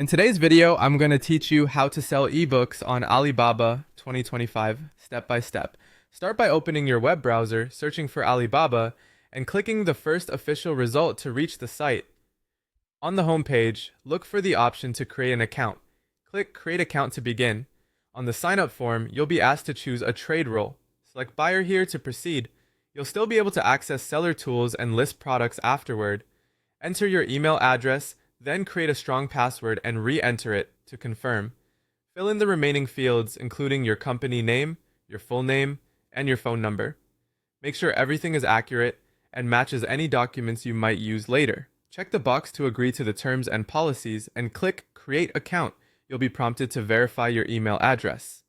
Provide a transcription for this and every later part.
In today's video, I'm going to teach you how to sell ebooks on Alibaba 2025 step by step. Start by opening your web browser, searching for Alibaba, and clicking the first official result to reach the site. On the home page, look for the option to create an account. Click Create Account to begin. On the sign up form, you'll be asked to choose a trade role. Select Buyer here to proceed. You'll still be able to access seller tools and list products afterward. Enter your email address, then create a strong password and re-enter it to confirm. Fill in the remaining fields, including your company name, your full name, and your phone number. Make sure everything is accurate and matches any documents you might use later. Check the box to agree to the terms and policies and click Create Account. You'll be prompted to verify your email address.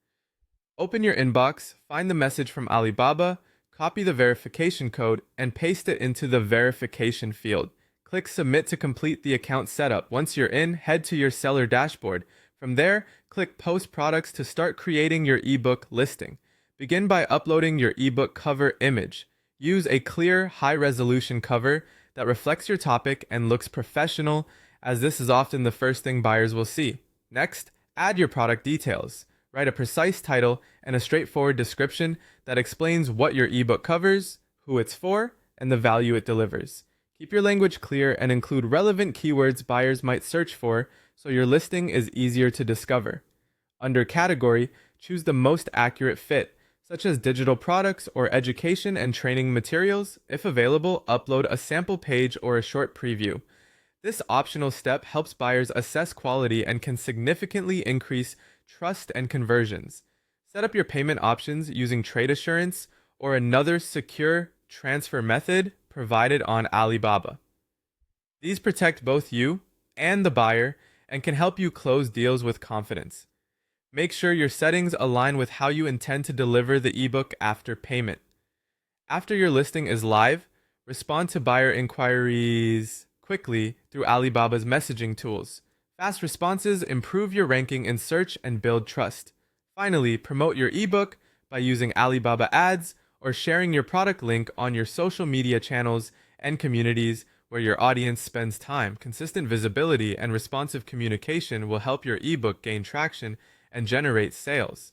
Open your inbox, find the message from Alibaba, copy the verification code, and paste it into the verification field. Click Submit to complete the account setup. Once you're in, head to your seller dashboard. From there, click Post Products to start creating your ebook listing. Begin by uploading your ebook cover image. Use a clear, high-resolution cover that reflects your topic and looks professional, as this is often the first thing buyers will see. Next, add your product details. Write a precise title and a straightforward description that explains what your ebook covers, who it's for, and the value it delivers. Keep your language clear and include relevant keywords buyers might search for so your listing is easier to discover. Under category, choose the most accurate fit, such as digital products or education and training materials. If available, upload a sample page or a short preview. This optional step helps buyers assess quality and can significantly increase trust and conversions. Set up your payment options using trade assurance or another secure transfer method provided on Alibaba. These protect both you and the buyer and can help you close deals with confidence. Make sure your settings align with how you intend to deliver the ebook after payment. After your listing is live, respond to buyer inquiries quickly through Alibaba's messaging tools. Fast responses improve your ranking in search and build trust. Finally, promote your ebook by using Alibaba ads or sharing your product link on your social media channels and communities where your audience spends time. Consistent visibility and responsive communication will help your ebook gain traction and generate sales.